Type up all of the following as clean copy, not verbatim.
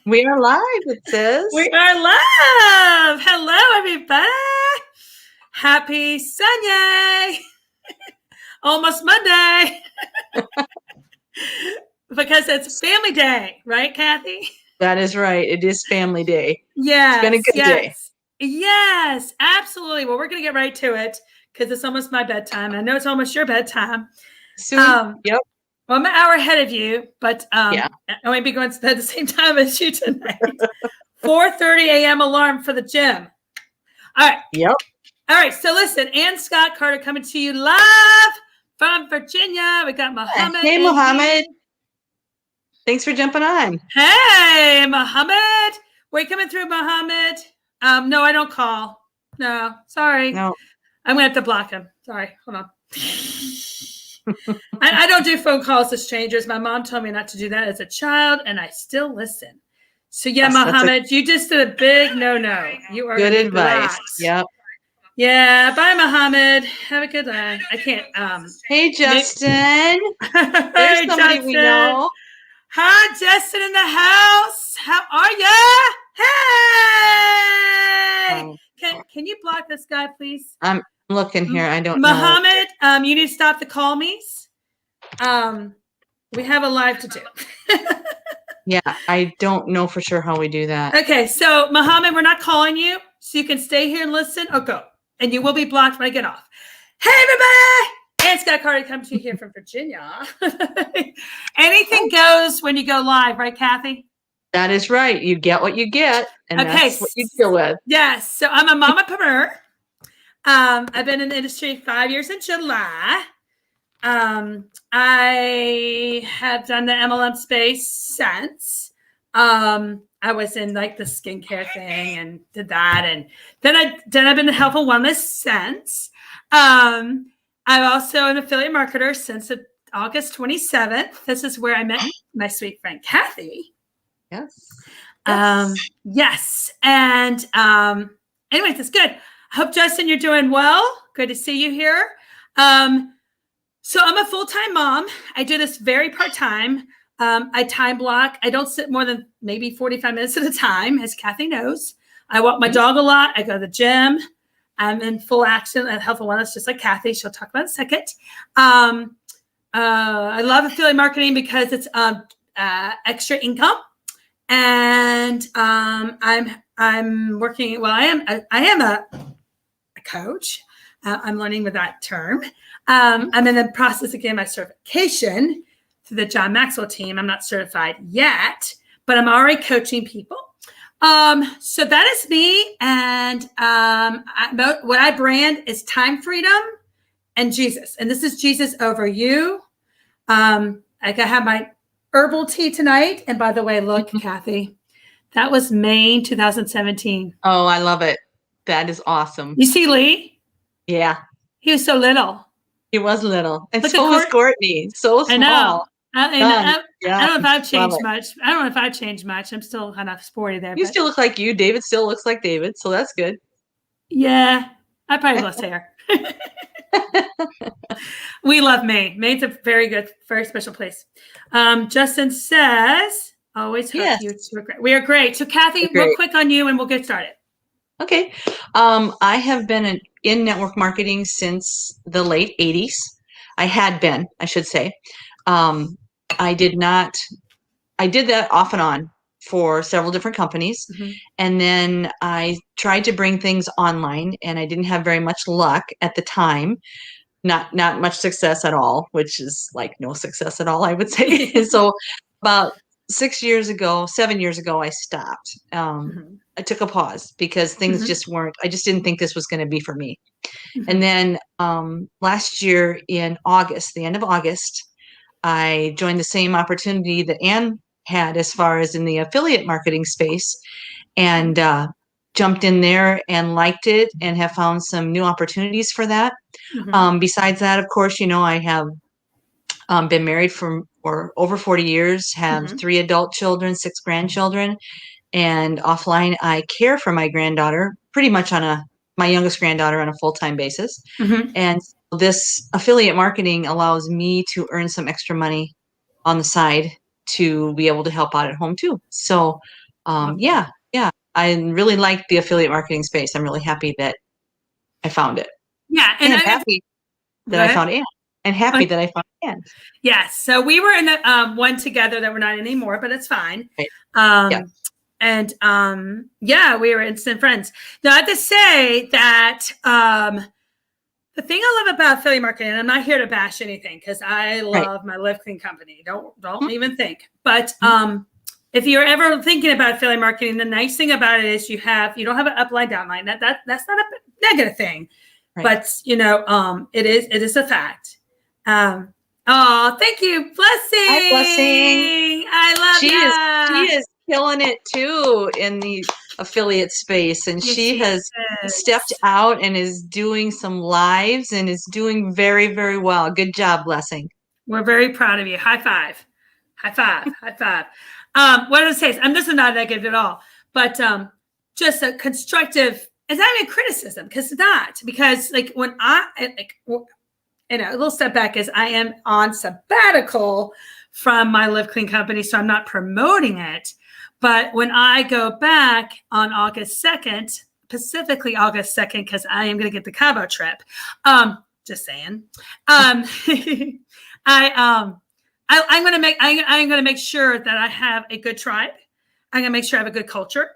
We are live, it says. We are live. Hello, everybody. Happy Sunday. Almost Monday. Because it's family day, right, Cathy? That is right. It is family day. Yes. It's been a good day. Yes, absolutely. Well, we're going to get right to it because it's almost my bedtime. I know it's almost your bedtime. Soon. Yep. Well, I'm an hour ahead of you, but Yeah. I might be going to bed at the same time as you tonight. 4:30 a.m. alarm for the gym. All right. Yep. All right. So listen, Ann Scott Carter coming to you live from Virginia. We got Muhammad. Hey, Muhammad. Thanks for jumping on. Hey, Muhammad. Wait, coming through, Muhammad. No, I don't call. No, sorry. No. I'm going to have to block him. Sorry. Hold on. I don't do phone calls to strangers. My mom told me not to do that as a child, and I still listen. So, yeah, yes, Muhammad, you just did a big no-no. You are good advice. Yep. Yeah. Bye, Muhammad. Have a good day. I can't. Hey, Justine. There's somebody Justin. We know. Hi, Justin in the house. How are you? Hey. Can you block this guy, please? I'm looking here. I don't Muhammad, know. You need to stop the call me's. We have a live to do. Yeah, I don't know for sure how we do that. Okay, so Muhammad, we're not calling you, so you can stay here and listen or go. And you will be blocked when I get off. Hey, everybody! Ann Scott Carter comes to you here from Virginia. Anything goes when you go live, right, Cathy? That is right. You get what you get, and that's what you deal with. Yes. So I'm a mamapreneur. I've been in the industry 5 years in July. I have done the MLM space since. I was in like the skincare thing and did that, and then I've been in health and wellness since. I'm also an affiliate marketer since August 27th. This is where I met my sweet friend Cathy. Yes. Yes. And anyways, it's good. I hope, Justin, you're doing well. Good to see you here. So I'm a full-time mom. I do this very part-time. I time block. I don't sit more than maybe 45 minutes at a time, as Cathy knows. I walk my dog a lot. I go to the gym. I'm in full action at health and wellness, just like Cathy. She'll talk about it in a second. I love affiliate marketing because it's extra income. And I'm working. Well, I am a coach. I'm learning with that term. I'm in the process of getting my certification through the John Maxwell team. I'm not certified yet, but I'm already coaching people. So that is me. And what I brand is time freedom and Jesus. And this is Jesus over you. I have my herbal tea tonight. And by the way, look, Cathy, that was May 2017. Oh, I love it. That is awesome. You see Lee? Yeah. He was so little. He was little. And so was Courtney. So small. I know. I don't know if I've changed much. I'm still kind of sporty there. You still look like you. David still looks like David. So that's good. Yeah. I probably lost hair. We love Maine. Maine's a very good, very special place. Justin says, always hope you two are great. We are great. So Cathy, real quick on you and we'll get started. Okay. I have been in network marketing since the late 80s. I had been, I should say. I did that off and on for several different companies. Mm-hmm. And then I tried to bring things online and I didn't have very much luck at the time. Not much success at all, which is like no success at all, I would say. So about 7 years ago, I stopped. I took a pause because things just weren't, I just didn't think this was going to be for me. Mm-hmm. And then last year in August, the end of August, I joined the same opportunity that Ann had as far as in the affiliate marketing space and jumped in there and liked it and have found some new opportunities for that. Mm-hmm. Besides that, of course, I have been married for over 40 years, have 3 adult children, 6 grandchildren, and offline I care for my granddaughter pretty much my youngest granddaughter on a full-time basis. Mm-hmm. And this affiliate marketing allows me to earn some extra money on the side to be able to help out at home too. So Yeah, yeah. I really like the affiliate marketing space. I'm really happy that I found it. Yeah, and And happy go that I ahead. found Anne. And happy that I found Anne. Yes. So we were in the one together that we're not anymore, but it's fine. Right. Yeah. And yeah, we were instant friends. Now I have to say that the thing I love about affiliate marketing, and I'm not here to bash anything because I Right. love my Live Clean company. Don't Mhm. even think. But if you're ever thinking about affiliate marketing, the nice thing about it is you don't have an upline downline. That's not a negative thing, Right. but it is a fact. Oh, thank you, Blessing. Hi, Blessing. I love She is killing it too in the affiliate space, and Yes, she has is. stepped out and is doing some lives and is doing very, very well. Good job, Blessing. We're very proud of you. High five. High five. High five. What did I say? This is not negative at all, but just a constructive, it's not even criticism because it's not. Because like when a little step back is I am on sabbatical from my Live Clean company, so I'm not promoting it. But when I go back on August 2nd, specifically August 2nd, because I am going to get the Cabo trip. Just saying. I'm going to make sure that I have a good tribe. I'm going to make sure I have a good culture.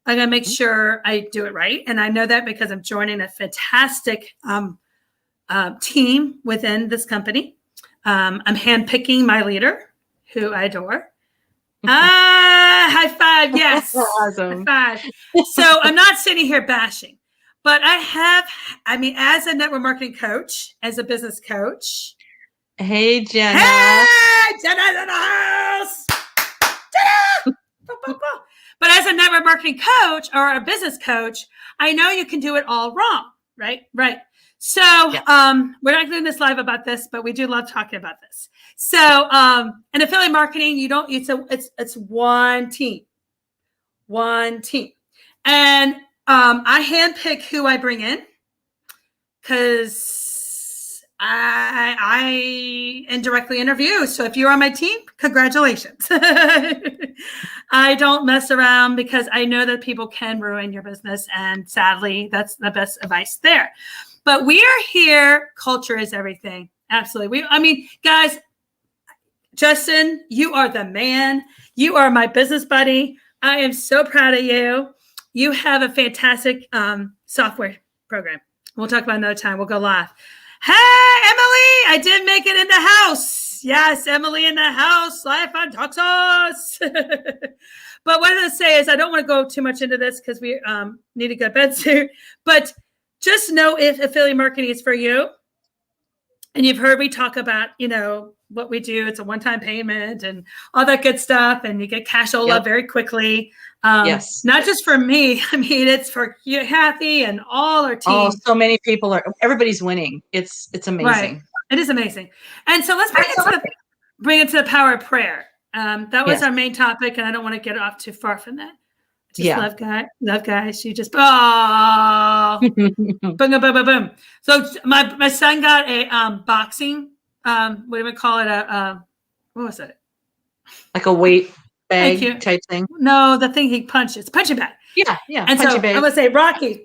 I'm going to make sure I do it right. And I know that because I'm joining a fantastic team within this company. I'm handpicking my leader, who I adore. High five. Yes. Awesome. High five. So I'm not sitting here bashing, but as a network marketing coach, as a business coach. Hey, Jenna. Hey, Jenna's in the house. Jenna! But as a network marketing coach or a business coach, I know you can do it all wrong, right? Right. So we're not doing this live about this, but we do love talking about this. So in affiliate marketing, it's one team. And I handpick who I bring in because I indirectly interview. So if you're on my team, congratulations. I don't mess around because I know that people can ruin your business. And sadly, that's the best advice there. But we are here. Culture is everything. Absolutely. Guys, Justin, you are the man. You are my business buddy. I am so proud of you. You have a fantastic software program. We'll talk about another time. We'll go live. Hey, Emily, I did make it in the house. Yes, Emily in the house, live on Texas. But what I'm going to say is I don't want to go too much into this because we need to go to bed soon. But just know if affiliate marketing is for you, and you've heard me talk about, what we do. It's a one-time payment and all that good stuff. And you get cashola very quickly. Yes. Not just for me. It's for you, Cathy, and all our team. Oh, so many people everybody's winning. It's amazing. Right. It is amazing. And so let's bring it to the power of prayer. That was our main topic, and I don't want to get off too far from that. Love guys. You just boom, boom, boom, boom, boom. So my son got a boxing. What do we call it? What was it? Like a weight bag type thing. No, the thing he punches, punching bag. Yeah. And so bag. I'm gonna say Rocky.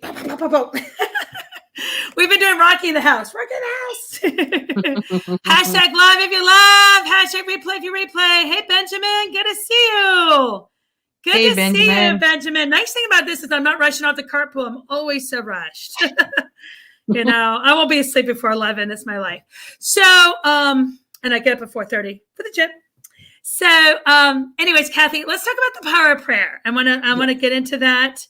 We've been doing Rocky in the house. Rocky in the house. Hashtag live if you love. Hashtag replay if you replay. Hey Benjamin, good to see you. Good to see you, Benjamin. Nice thing about this is I'm not rushing off the carpool. I'm always so rushed. I won't be asleep before 11. It's my life. So, and I get up at 4:30 for the gym. So, anyways, Cathy, let's talk about the power of prayer. I want to get into that.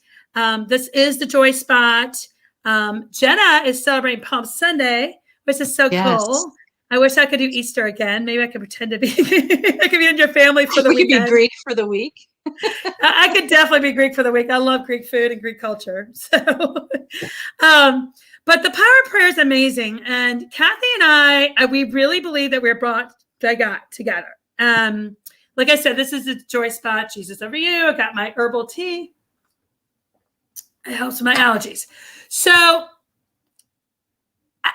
This is the Joy Spot. Jenna is celebrating Palm Sunday, which is so cool. I wish I could do Easter again. Maybe I could pretend to be. I could be in your family for the weekend. We could be Greek for the week. I could definitely be Greek for the week. I love Greek food and Greek culture. So, but the power of prayer is amazing. And Cathy and I, we really believe that we're brought by God together. Like I said, this is the Joy Spot. Jesus over you. I got my herbal tea. It helps with my allergies. So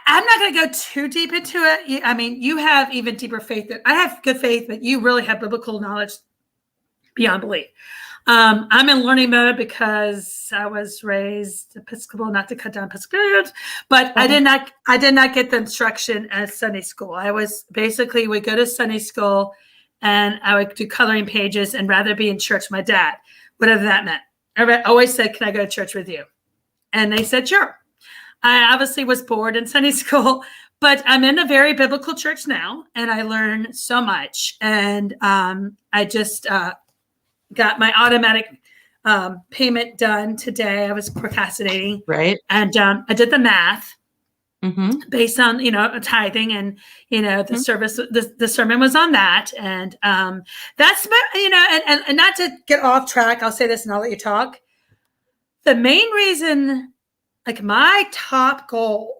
I'm not going to go too deep into it. You have even deeper faith. I have good faith, but you really have biblical knowledge beyond belief. I'm in learning mode because I was raised Episcopal, not to cut down Episcopalians, but I did not get the instruction at Sunday school. I was basically would go to Sunday school and I would do coloring pages and rather be in church with my dad, whatever that meant. I always said, "Can I go to church with you?" And they said, "Sure." I obviously was bored in Sunday school, but I'm in a very biblical church now, and I learn so much. And I just got my automatic payment done today. I was procrastinating, Right. And I did the math based on tithing, and the service. The sermon was on that, and that's and not to get off track. I'll say this, and I'll let you talk. The main reason, like my top goal.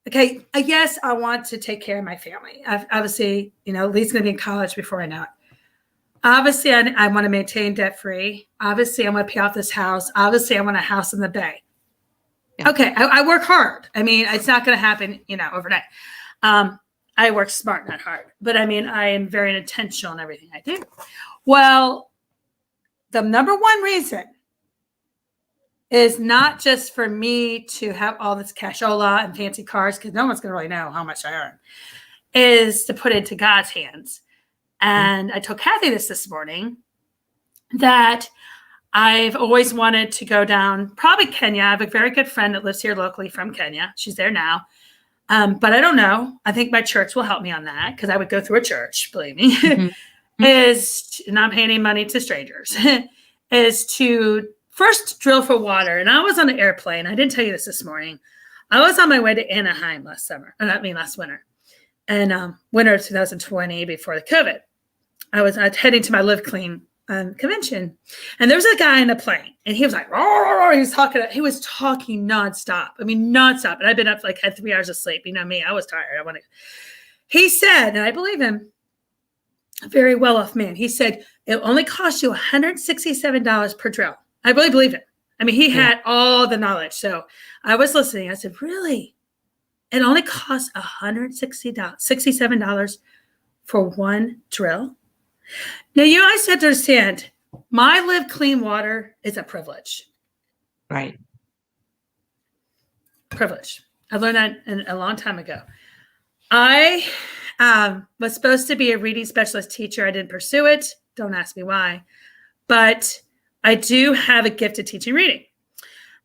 Okay, yes, I want to take care of my family. Obviously, Lee's going to be in college before I know it. Obviously, I want to maintain debt free. Obviously, I want to pay off this house. Obviously, I want a house in the Bay. Yeah. Okay, I work hard. I mean, it's not going to happen, overnight. I work smart, not hard. But I mean, I am very intentional in everything I do. Well, the number one reason is not just for me to have all this cashola and fancy cars, because no one's going to really know how much I earn, is to put it into God's hands. And I told Cathy this morning, that I've always wanted to go down, probably Kenya. I have a very good friend that lives here locally from Kenya. She's there now. But I don't know. I think my church will help me on that, because I would go through a church, believe me, is not paying any money to strangers, is to first drill for water. And I was on an airplane. I didn't tell you this morning. I was on my way to Anaheim last winter. And winter of 2020, before the COVID. I was heading to my Live Clean convention, and there was a guy in a plane, and he was like, "Roar." He was talking nonstop. I mean, nonstop. And I've been up had 3 hours of sleep. You know me, I was tired. He said, and I believe him, a very well-off man. He said, "It only costs you $167 per drill." I really believe it. I mean, he had all the knowledge. So I was listening. I said, "Really? It only costs $167 for one drill?" Now, you guys have to understand, my Live Clean water is a privilege. Right. Privilege. I learned that a long time ago. I was supposed to be a reading specialist teacher. I didn't pursue it. Don't ask me why. But I do have a gift of teaching reading.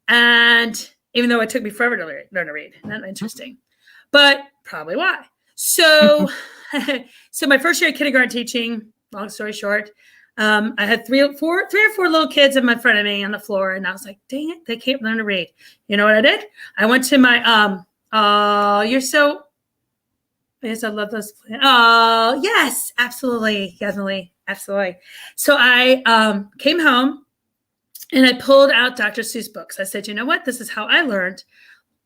And even though it took me forever to learn to read, not interesting, but probably why. So, so my first year of kindergarten teaching, long story short, I had three or four little kids in front of me on the floor, and I was like, "Dang it, they can't learn to read." You know what I did? I went to my you're so. Yes, I love those. Oh, yes, absolutely, definitely, absolutely. So I came home, and I pulled out Dr. Seuss books. I said, "You know what? This is how I learned.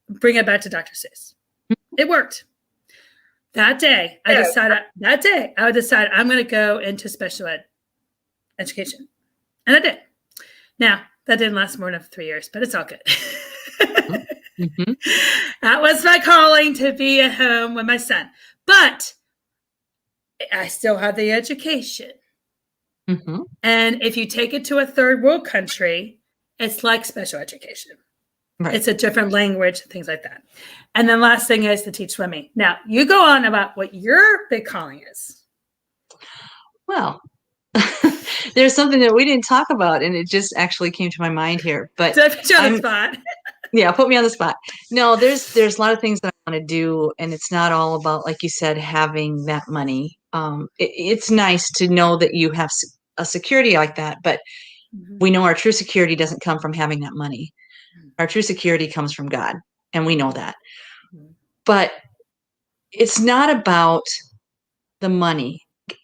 Bring it back to Dr. Seuss." It worked. That day, I decided I'm going to go into special ed education. And I did. Now, that didn't last more than 3 years, but it's all good. That was my calling, to be at home with my son. But I still have the education. And if you take it to a third world country, it's like special education. Right. It's a different language, things like that. And then last thing is to teach swimming. Now, you go on about what your big calling is. Well, there's something that we didn't talk about, and it just actually came to my mind here. But did I put you on the spot? Yeah, put me on the spot. No, there's a lot of things that I want to do, and it's not all about, like you said, having that money. It's nice to know that you have a security like that, but we know our true security doesn't come from having that money. Our true security comes from God, and we know that. But it's not about the money.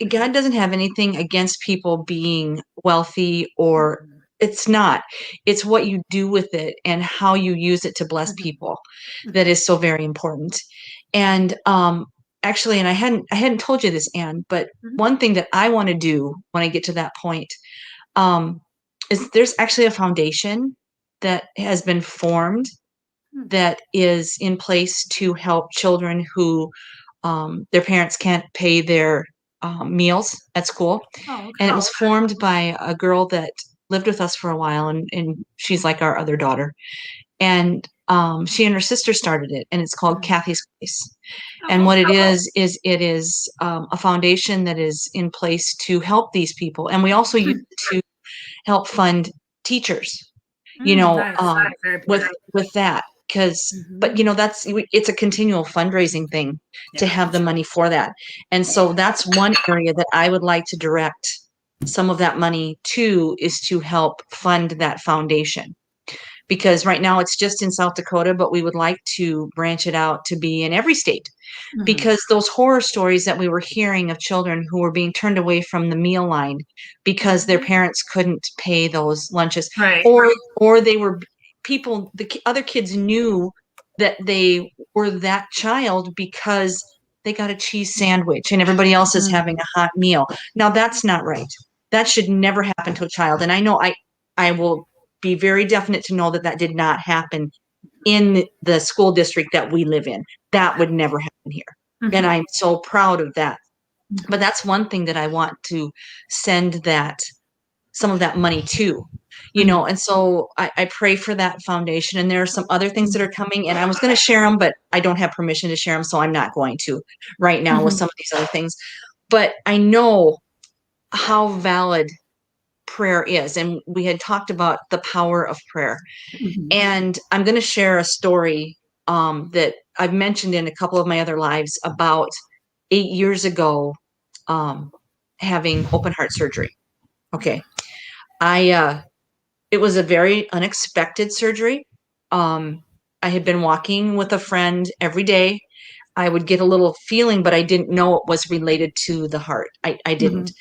God doesn't have anything against people being wealthy, or it's not. It's what you do with it and how you use it to bless people that is so very important. And actually, and I hadn't told you this, Anne, but one thing that I want to do when I get to that point is there's actually a foundation that has been formed that is in place to help children who their parents can't pay their meals at school. Oh, And it okay. was formed by a girl that lived with us for a while, and she's like our other daughter. And she and her sister started it, and it's called Cathy's Place. And Oh, what it is a foundation that is in place to help these people. And we also use it to help fund teachers, nice. Very with important. that. Because, Mhm. but it's a continual fundraising thing to Yeah. have the money for that. And so that's one area that I would like to direct some of that money to, is to help fund that foundation. Because right now it's just in South Dakota, but we would like to branch it out to be in every state, Mhm. because those horror stories that we were hearing of children who were being turned away from the meal line because their parents couldn't pay those lunches, Right. or they were people, other kids knew that they were that child because they got a cheese sandwich and everybody else is having a hot meal. Now that's not right. That should never happen to a child. And I know I will be very definite to know that that did not happen in the school district that we live in. That would never happen here. And Mhm. I'm so proud of that. But Mhm. that's one thing that I want to send some of that money to, Mhm. and so I pray for that foundation. And there are some other things that are coming, and I was going to share them, but I don't have permission to share them. So I'm not going to right now with Mhm. some of these other things. But I know how valid prayer is. And we had talked about the power of prayer. Mhm. And I'm going to share a story that I've mentioned in a couple of my other lives about 8 years ago, um, having open heart surgery. Okay. I, it was a very unexpected surgery. Um, I had been walking with a friend every day. I would get a little feeling, but I didn't know it was related to the heart. I didn't. Mhm.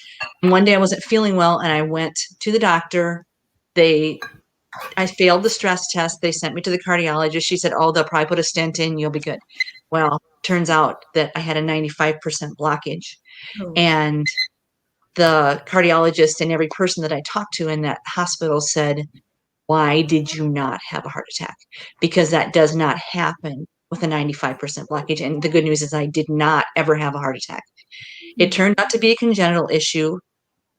And one day I wasn't feeling well and I went to the doctor. They I failed the stress test. They sent me to the cardiologist. She said, "Oh, they'll probably put a stent in. You'll be good." Well, turns out that I had a 95% blockage. Oh. And the cardiologist and every person that I talked to in that hospital said, "Why did you not have a heart attack?" Because that does not happen with a 95% blockage. And the good news is I did not ever have a heart attack. It Mhm. turned out to be a congenital issue.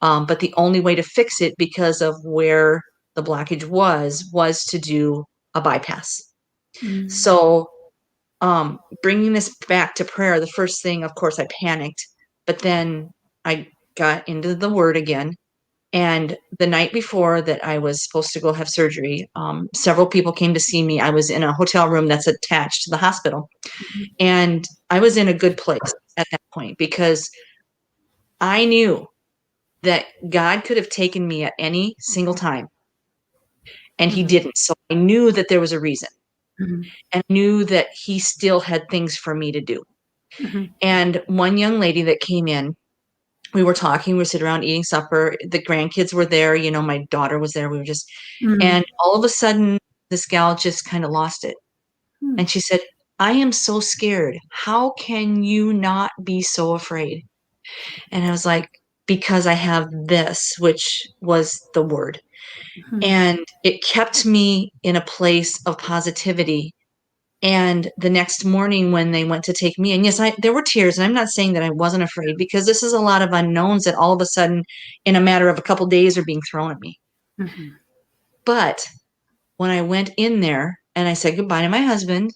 But the only way to fix it, because of where the blockage was to do a bypass. Mhm. So, bringing this back to prayer, the first thing, of course, I panicked, but then I got into the word again. And the night before that I was supposed to go have surgery, several people came to see me. I was in a hotel room that's attached to the hospital. And I was in a good place at that point, because I knew that God could have taken me at any single time, and he Mhm. didn't. So I knew that there was a reason, Mhm. and knew that he still had things for me to do. Mhm. And one young lady that came in, we were talking, we were sitting around eating supper. The grandkids were there, my daughter was there. We were just, Mhm. and all of a sudden, this gal just kind of lost it. Mhm. And she said, "I am so scared. How can you not be so afraid?" And I was like, "Because I have this," which was the word. Mhm. And it kept me in a place of positivity. And the next morning when they went to take me, and yes, there were tears, and I'm not saying that I wasn't afraid, because this is a lot of unknowns that all of a sudden, in a matter of a couple days, are being thrown at me. Mhm. But when I went in there and I said goodbye to my husband,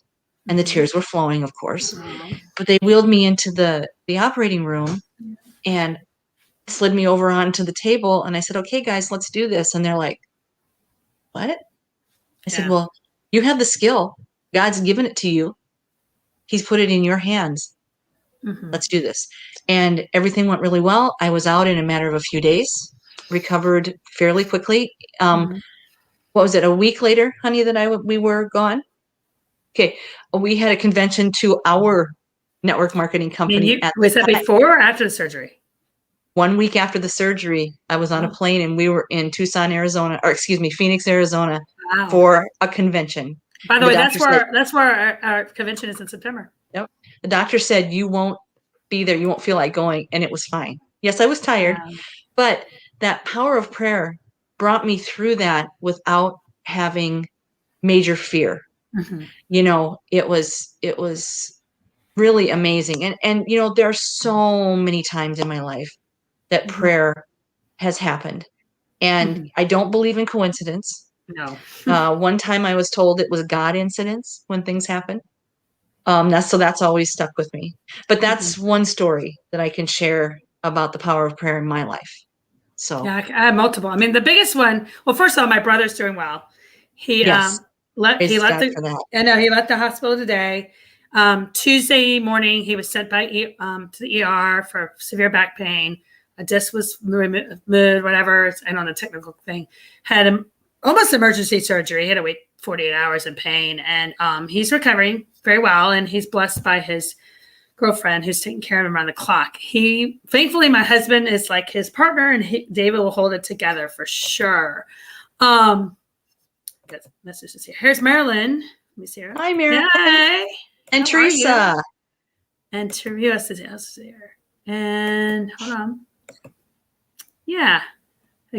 and the Mhm. tears were flowing, of course, Oh. but they wheeled me into the operating room and slid me over onto the table, and I said, "Okay, guys, let's do this." And they're like, "What?" I said, Yeah. "Well, you have the skill. God's given it to you. He's put it in your hands. Mhm. Let's do this." And everything went really well. I was out in a matter of a few days, recovered fairly quickly. Mhm. What was it? A week later, honey, that we were gone. Okay, we had a convention to our network marketing And company you at was that the time. before or after the surgery? 1 week after the surgery, I was on a Oh, plane and we were in Tucson, Arizona, or excuse me, Phoenix, Arizona, wow. for a convention. By the The way, doctor said, that's where our convention is in September. "Yep." The doctor said, "You won't be there. You won't feel like going." And it was fine. Yes, I was tired, Yeah. but that power of prayer brought me through that without having major fear. Mhm. It was really amazing. And you know, there are so many times in my life that prayer has happened. And I don't believe in coincidence. No. One time I was told it was God incidents when things happen. That's always stuck with me. But that's one story that I can share about the power of prayer in my life. So Yeah, I have multiple. I mean, the biggest one. Well, first of all, my brother's doing well. He yes, praise left God the. for that. I know he left the hospital today. Tuesday morning, he was sent by to the ER for severe back pain. A disc was moved, whatever. I don't know the technical thing. Had almost emergency surgery. He had to wait 48 hours in pain, and he's recovering very well. And he's blessed by his girlfriend who's taking care of him around the clock. Thankfully, my husband is like his partner, and David will hold it together for sure. Got messages here. Here's Marilyn. Let me see her. Hi, Mary. Hi. And How are you? Teresa. And Teresa is here. And hold on. Yeah.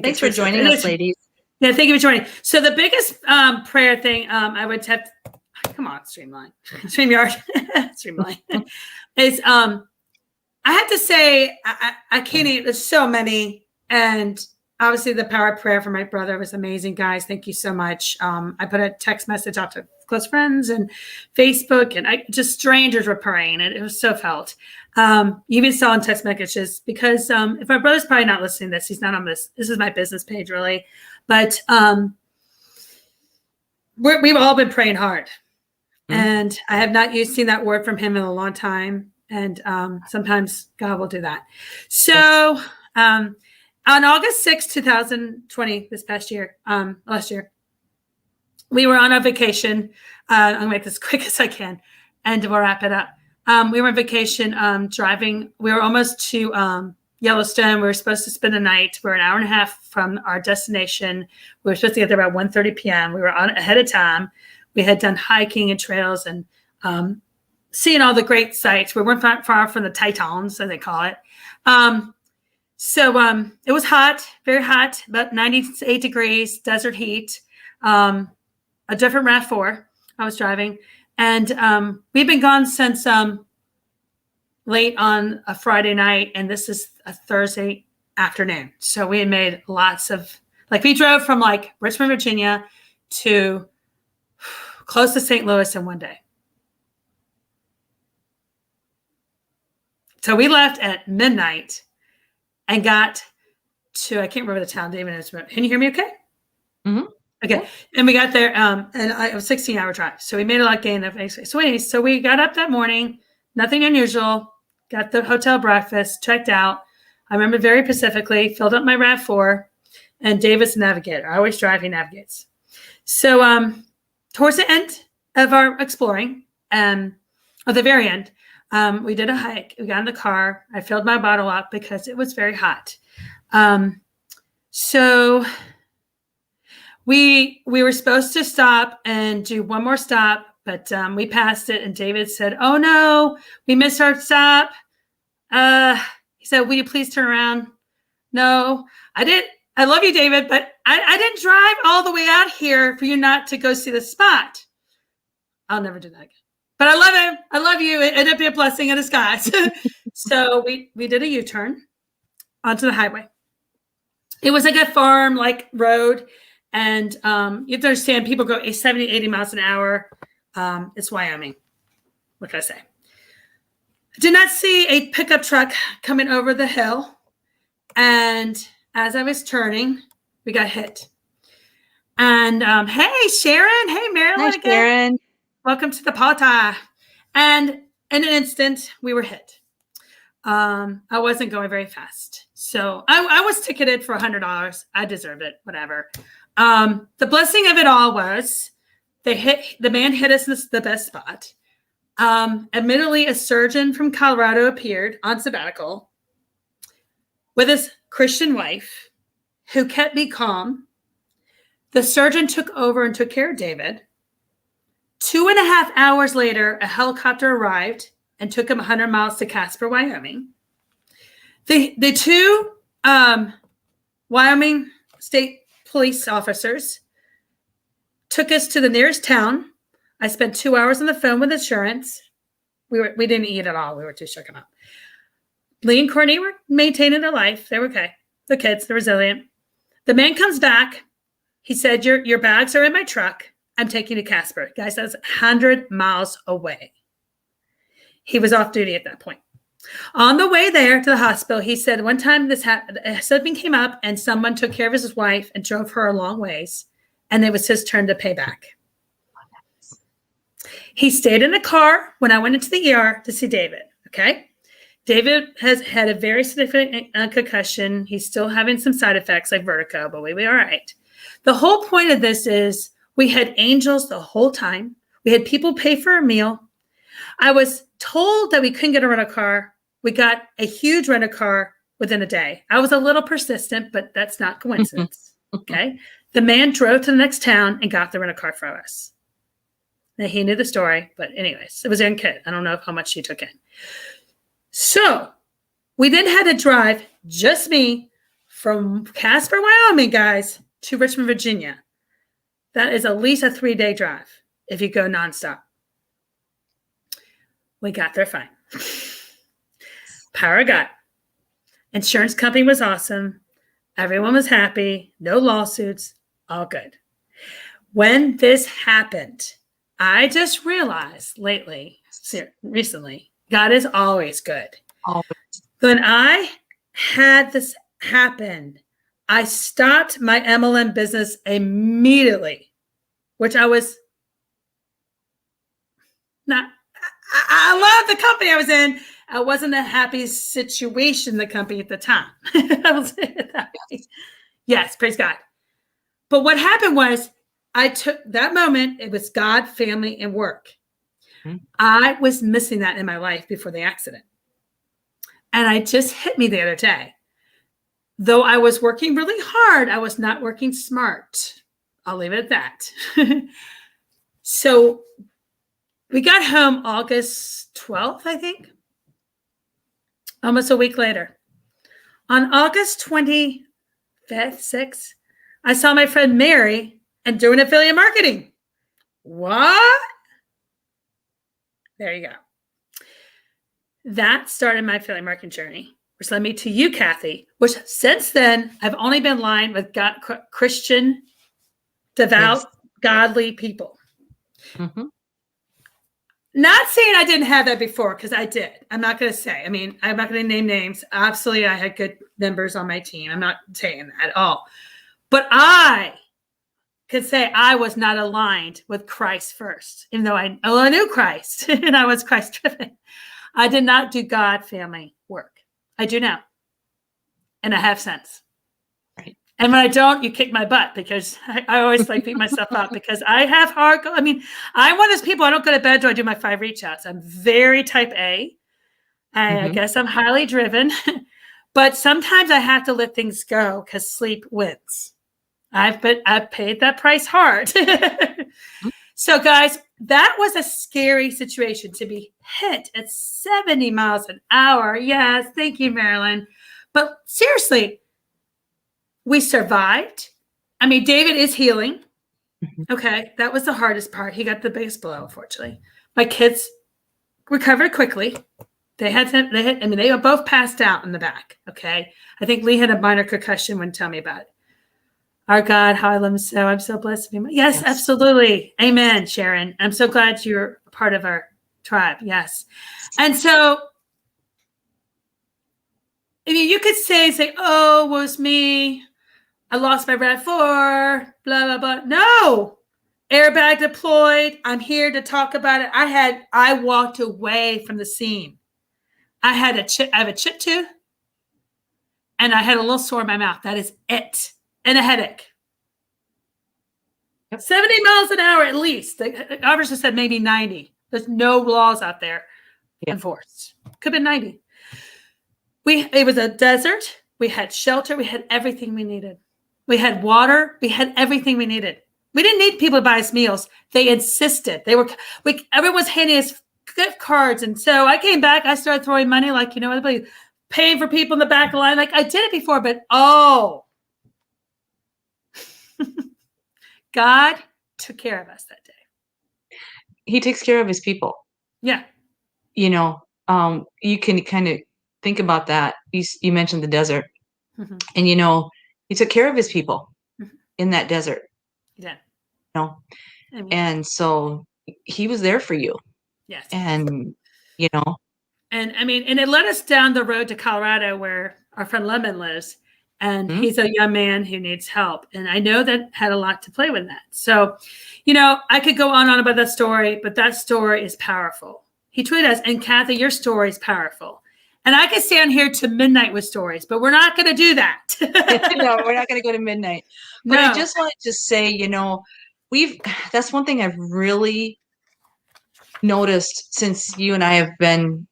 Thanks for joining us, ladies. Yeah, thank you for joining. So the biggest prayer thing I would have come on, Streamline. StreamYard. Streamline. Is I have to say I can't eat, there's so many, and obviously the power of prayer for my brother was amazing, guys. Thank you so much. I put a text message out to close friends and Facebook, and just strangers were praying, and it was so felt. Even saw in text messages, because if my brother's probably not listening to this, he's not on this is my business page really, but we've all been praying hard. And I have not seen that word from him in a long time. And sometimes God will do that. So on August 6, 2020, this past year, last year, we were on a vacation. I'm going to make this as quick as I can, and we'll wrap it up. We were on vacation driving. We were almost to Yellowstone. We were supposed to spend the night. We're an hour and a half from our destination. We were supposed to get there about 1:30 p.m. We were on ahead of time. We had done hiking and trails and seeing all the great sights. We weren't far from the Tetons, as they call it. So it was hot, very hot, about 98 degrees, desert heat, a different RAV4 I was driving. And we've been gone since late on a Friday night, and this is a Thursday afternoon. So we had made lots of, we drove from Richmond, Virginia to close to St. Louis in one day. So we left at midnight and got to, I can't remember the town David is. Can you hear me okay? Mm-hmm. Okay. Yeah. And we got there, and it was a 16-hour drive. So we made a lot of gain. So we got up that morning, nothing unusual, got the hotel breakfast, checked out. I remember very specifically, filled up my RAV4, and David's the navigator. I always drive, he navigates. So towards the end of our exploring, at the very end, we did a hike. We got in the car. I filled my bottle up because it was very hot. So we were supposed to stop and do one more stop, but we passed it. And David said, "Oh no, we missed our stop." He said, "Will you please turn around?" No, I didn't. I love you, David, but I didn't drive all the way out here for you not to go see the spot. I'll never do that again. But I love him. I love you. It ended up being a blessing in disguise. So we did a U-turn onto the highway. It was like a farm road. And you have to understand, people go 70, 80 miles an hour. It's Wyoming. What can I say? I did not see a pickup truck coming over the hill. And as I was turning, we got hit. And hey, Sharon. Hey, Marilyn. Hi, Sharon. Welcome to the party. And in an instant, we were hit. I wasn't going very fast. So I was ticketed for $100. I deserved it, whatever. The blessing of it all was the man hit us in the best spot. Admittedly, a surgeon from Colorado appeared on sabbatical with his Christian wife, who kept me calm. The surgeon took over and took care of David. 2.5 hours later, a helicopter arrived and took him 100 miles to Casper, Wyoming. The two Wyoming State Police officers took us to the nearest town. I spent 2 hours on the phone with insurance, We didn't eat at all. We were too shaken up. Lee and Courtney were maintaining their life. They were okay. The kids, they're resilient. The man comes back. He said, your bags are in my truck. I'm taking you to Casper. Guys, that's 100 miles away. He was off duty at that point. On the way there to the hospital, he said one time something came up and someone took care of his wife and drove her a long ways. And it was his turn to pay back. He stayed in the car when I went into the ER to see David. Okay. David has had a very significant concussion. He's still having some side effects like vertigo, but we'll be all right. The whole point of this is we had angels the whole time. We had people pay for a meal. I was told that we couldn't get a rental car. We got a huge rental car within a day. I was a little persistent, but that's not coincidence. Okay. The man drove to the next town and got the rental car for us. Now, he knew the story, but anyways, it was in kid. I don't know how much she took in. So we then had to drive, just me, from Casper, Wyoming, guys, to Richmond, Virginia. That is at least a 3-day drive if you go nonstop. We got there fine. Power of God. Insurance company was awesome. Everyone was happy. No lawsuits. All good. When this happened, I just realized recently, God is always good. Always. When I had this happen, I stopped my MLM business immediately, which I was not. I love the company I was in. I wasn't a happy situation, the company at the time. I will say it that way. Yes, praise God. But what happened was I took that moment. It was God, family, and work. Mm-hmm. I was missing that in my life before the accident. And it just hit me the other day. Though I was working really hard, I was not working smart. I'll leave it at that. So we got home August 12th, I think. Almost a week later. On August 25th, 6th, I saw my friend Mary and doing affiliate marketing. What? There you go. That started my affiliate marketing journey, which led me to you, Cathy, which since then, I've only been aligned with Christian, devout, godly people. Mm-hmm. Not saying I didn't have that before, because I did. I'm not going to say. I mean, I'm not going to name names. Absolutely, I had good members on my team. I'm not saying that at all. But I could say I was not aligned with Christ first, even though I knew Christ and I was Christ-driven. I did not do God family work. I do now. And I have since. Right. And when I don't, you kick my butt, because I always beat myself up because I have hard. I mean, I'm one of those people, I don't go to bed till I do my 5 reach outs. I'm very type A. I guess I'm highly driven, but sometimes I have to let things go because sleep wins. I've paid that price hard. So guys, that was a scary situation to be hit at 70 miles an hour. Yes. Thank you, Marilyn. But seriously, we survived. I mean, David is healing. Okay. That was the hardest part. He got the biggest blow, unfortunately. My kids recovered quickly. They were both passed out in the back. Okay. I think Lee had a minor concussion when tell me about it. Our God, how I love him so. I'm so blessed to be. Yes, absolutely. Amen, Sharon. I'm so glad you're part of our tribe. Yes. And so, I mean, you could say, oh, it was me. I lost my RAV4, blah, blah, blah. No. Airbag deployed. I'm here to talk about it. I walked away from the scene. I have a chip tooth, and I had a little sore in my mouth. That is it. And a headache. 70 miles an hour at least. The officer said maybe 90. There's no laws out there enforced. Could have been 90. It was a desert. We had shelter. We had everything we needed. We had water. We had everything we needed. We didn't need people to buy us meals. They insisted. Everyone was handing us gift cards. And so I came back. I started throwing money everybody paying for people in the back of the line. I did it before, but God took care of us that day. He takes care of his people. Yeah. you can kind of think about that. You mentioned the desert, Mm-hmm. and he took care of his people in that desert. Yeah. You know, I mean, and so he was there for you, yes. and you know, And I mean, and it led us down the road to Colorado where our friend Lemon lives. And hmm? he's a young man who needs help. And I know that had a lot to play with that. So, I could go on and on about that story, but that story is powerful. He tweeted us, and Cathy, your story is powerful. And I could stand here to midnight with stories, but we're not going to do that. No, we're not going to go to midnight. But I No. just wanted to say, that's one thing I've really noticed since you and I have been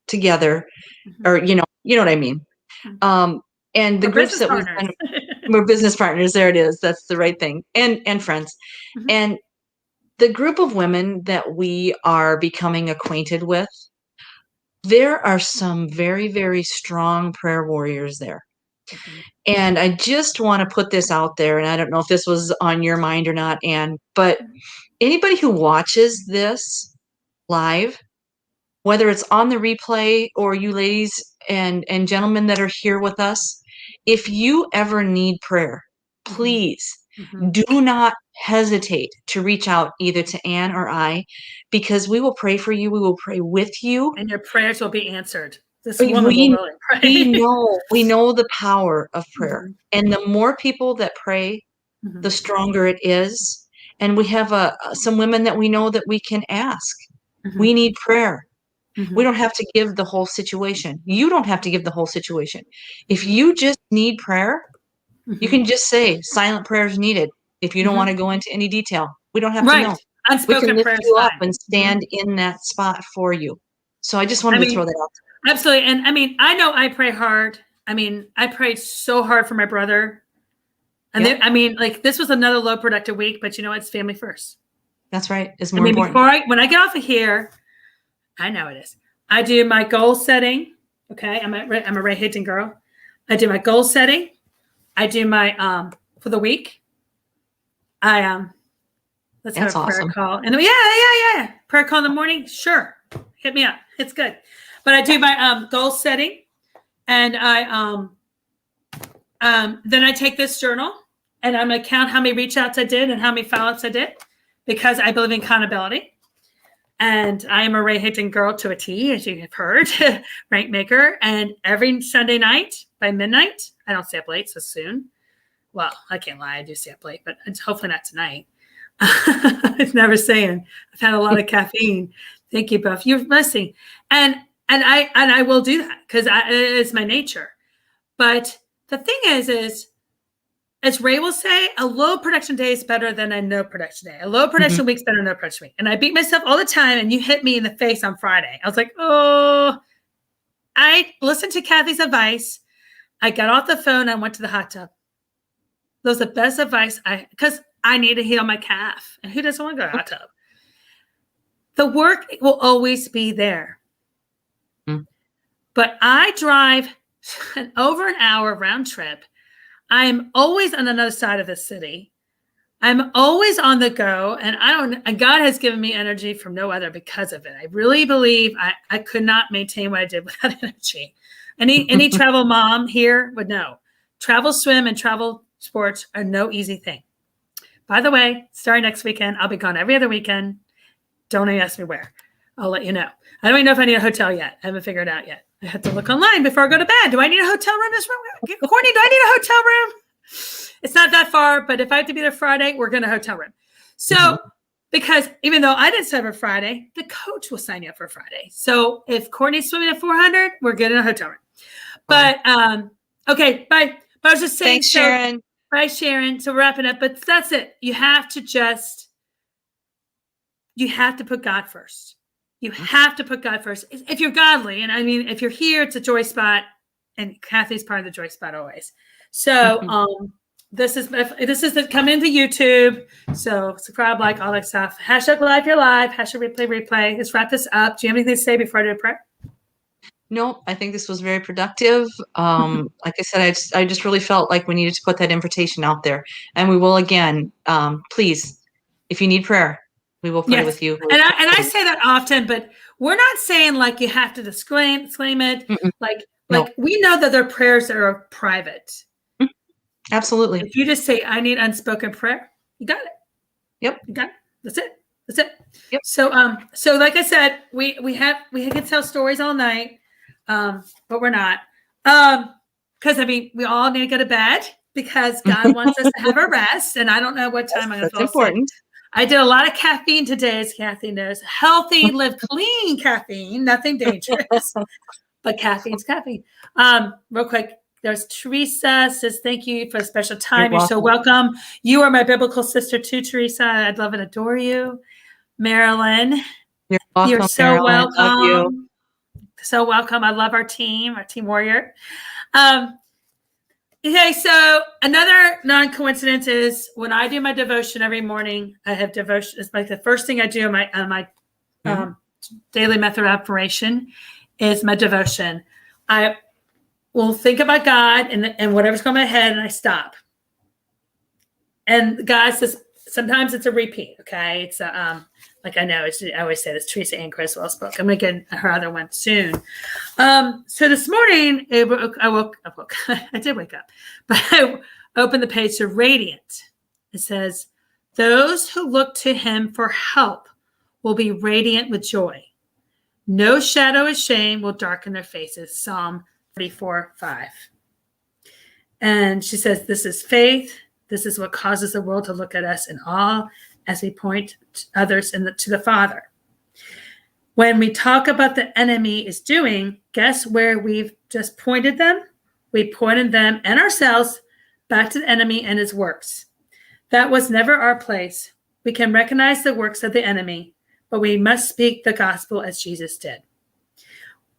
together, Mhm. or you know what I mean. And the We're groups business that we've partners. been, we're business partners. There it is. That's the right thing. And friends. Mhm. And the group of women that we are becoming acquainted with, there are some very, very strong prayer warriors there. Mhm. And I just want to put this out there, and I don't know if this was on your mind or not, Anne, but anybody who watches this live, whether it's on the replay or you ladies and gentlemen that are here with us, if you ever need prayer, Mhm. please Mhm. do not hesitate to reach out either to Anne or I, because we will pray for you. We will pray with you. And your prayers will be answered. This We woman will really we pray. know the power of prayer, Mhm. and the more people that pray, the Mhm. stronger it is. And we have some women that we know that we can ask. We Mhm. need prayer. We Mhm. don't have to give the whole situation. You don't have to give the whole situation. If Mhm. you just need prayer, you Mhm. can just say silent prayers needed. If you don't want Mhm. to go into any detail, we don't have to Right. know. We can Unspoken lift prayer is you up fine. and Mhm. stand in that spot for you. So I just wanted I to throw mean, that out absolutely. And I mean, I know I pray hard. I mean, I prayed so hard for my brother. And there. then, Yep, I mean, like this was another low productive week, but it's family first. that's right. It's I more mean, important. when I get off of here, I know it is. I do my goal setting. Okay. I'm a Ray Hinton girl. I do my goal setting. I do my, for the week. I, let's have That's a prayer awesome. call. And yeah. Prayer call in the morning. Sure. Hit me up. It's good. But I do my, goal setting. And then I take this journal and I'm going to count how many reach outs I did and how many follow ups I did because I believe in accountability. And I am a Ray Hinton girl to a T, as you have heard, rank maker. And every Sunday night by midnight, I don't stay up late so soon. Well, I can't lie, I do stay up late, but it's hopefully not tonight. It's never saying. I've had a lot of caffeine. Thank you, Buff. You're listening, and I will do that because it's my nature. But the thing is as Ray will say, a low production day is better than a no production day. A low Mhm. production week is better than no production week. And I beat myself all the time. And you hit me in the face on Friday. I was like, oh, I listened to Cathy's advice. I got off the phone. I went to the hot tub. That was the best advice because I need to heal my calf. And who doesn't want to go to the hot tub? The work will always be there. Mhm. But I drive over an hour round trip. I'm always on another side of the city. I'm always on the go, and God has given me energy from no other because of it. I really believe I could not maintain what I did without energy. Any travel mom here would know. Travel swim and travel sports are no easy thing. By the way, starting next weekend, I'll be gone every other weekend. Don't ask me where. I'll let you know. I don't even know if I need a hotel yet. I haven't figured it out yet. I have to look online before I go to bed. Do I need a hotel room this room? Courtney, do I need a hotel room? It's not that far, but if I have to be there Friday, we're going to hotel room. So, because even though I didn't sign up for Friday, the coach will sign you up for Friday. So if Courtney's swimming at 400, we're getting a hotel room. But okay, bye. But I was just saying, Thanks, Sharon. Bye, Sharon. So we're wrapping up, but that's it. You have to put God first. You have to put God first. If you're godly, and I mean, if you're here, it's a joy spot, and Cathy's part of the joy spot always. So this is come into YouTube. So subscribe, like all that stuff. Hashtag live your live. Hashtag replay. Let's wrap this up. Do you have anything to say before I do a prayer? Nope, I think this was very productive. Like I said, I just really felt like we needed to put that invitation out there, and we will again. Please, if you need prayer, we will pray Yes, with you. and I say that often, but we're not saying like you have to disclaim it. Mm-mm. Like No. we know that their prayers are private. Absolutely. If you just say, I need unspoken prayer, you got it. Yep. You got it. That's it. That's it. Yep. So like I said, we can tell stories all night, but we're not. Because I mean, we all need to go to bed because God wants us to have a rest. And I don't know what time I'm going to fall important. asleep. I did a lot of caffeine today, as Cathy knows. Healthy, live clean caffeine, nothing dangerous. But caffeine's caffeine. Real quick, there's Teresa says, thank you for a special time. You're so welcome. You are my biblical sister too, Teresa. I'd love and adore you. Marilyn, You're welcome. You're so Marilyn. welcome. Love you. So welcome. I love our team warrior. Okay, so another non-coincidence is when I do my devotion every morning, I have devotion. It's like the first thing I do on my daily method of operation is my devotion. I will think about God and whatever's going on in my head, and I stop. And God says, sometimes it's a repeat. Okay, it's like I know I always say this. Teresa Ann Criswell's book. I'm gonna get her other one soon. So this morning I woke. I did wake up, but I opened the page to Radiant. It says, "Those who look to Him for help will be radiant with joy. No shadow of shame will darken their faces." Psalm 34:5. And she says, "This is faith. This is what causes the world to look at us in awe as we point others to the Father." When we talk about the enemy is doing, guess where we've just pointed them? We pointed them and ourselves back to the enemy and his works. That was never our place. We can recognize the works of the enemy, but we must speak the gospel as Jesus did.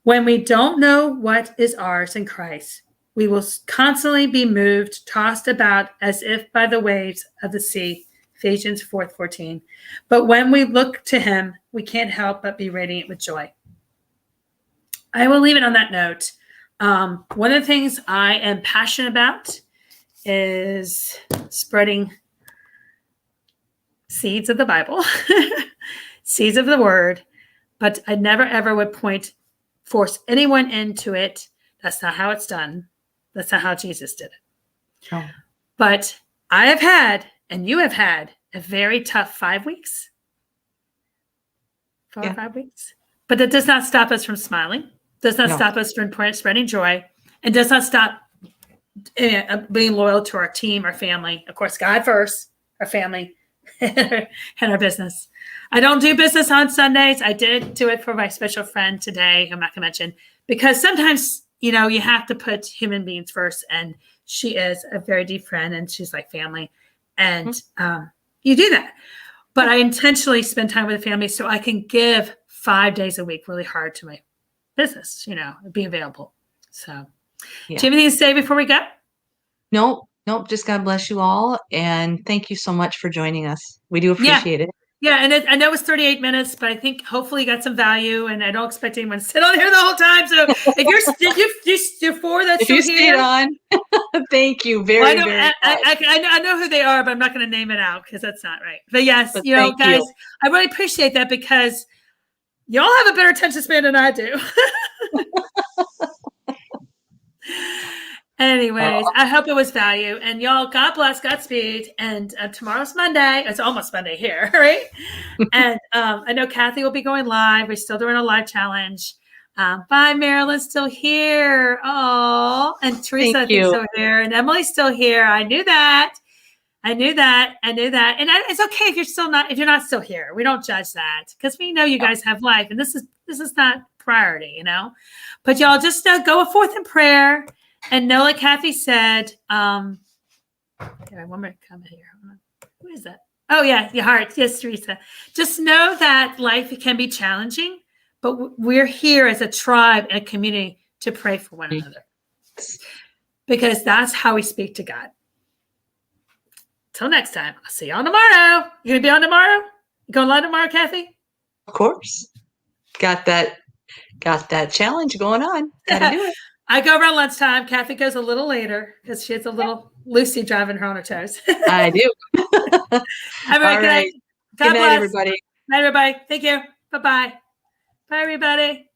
When we don't know what is ours in Christ, we will constantly be moved, tossed about as if by the waves of the sea. Ephesians 4:14. But when we look to Him, we can't help but be radiant with joy. I will leave it on that note. One of the things I am passionate about is spreading seeds of the Bible, seeds of the Word, but I never ever would force anyone into it. That's not how it's done. That's not how Jesus did it. Oh. But I have had, and you have had, a very tough 5 weeks. 4 or 5 weeks. But that does not stop us from smiling. Does not stop us from spreading joy. And does not stop being loyal to our team, our family. Of course, God first, our family, and our business. I don't do business on Sundays. I did do it for my special friend today, I'm not going to mention, because sometimes, you have to put human beings first. And she is a very deep friend, and she's like family. And you do that. But I intentionally spend time with the family so I can give 5 days a week really hard to my business, be available. So, do you have anything to say before we go? Nope. Just God bless you all. And thank you so much for joining us. We do appreciate it. Yeah, and I know it's 38 minutes, but I think hopefully you got some value, and I don't expect anyone to sit on here the whole time. So if you're for that, if you stayed on, thank you very much. I know who they are, but I'm not going to name it out because that's not right. But yes, guys, I really appreciate that because y'all have a better attention span than I do. Anyways, I hope it was value. And y'all, God bless, Godspeed. And tomorrow's Monday. It's almost Monday here, right? And I know Cathy will be going live. We're still doing a live challenge. Bye, Marilyn's still here. Oh, and Teresa, I think, still here. And Emily's still here. I knew that. And it's okay if you're not still here. We don't judge that because we know you guys have life. And this is not priority, But y'all just go forth in prayer. And know, like Cathy said, one more comment here. Who is that? Oh, yeah, your heart. Yes, Teresa. Just know that life can be challenging, but we're here as a tribe and a community to pray for one another because that's how we speak to God. Till next time, I'll see y'all tomorrow. You gonna be on tomorrow? You going live tomorrow, Cathy? Of course. Got that challenge going on. Gotta do it. I go around lunchtime. Cathy goes a little later because she has a little Lucy driving her on her toes. I do. All right. Good night, everybody. Night, everybody. Thank you. Bye-bye. Bye, everybody.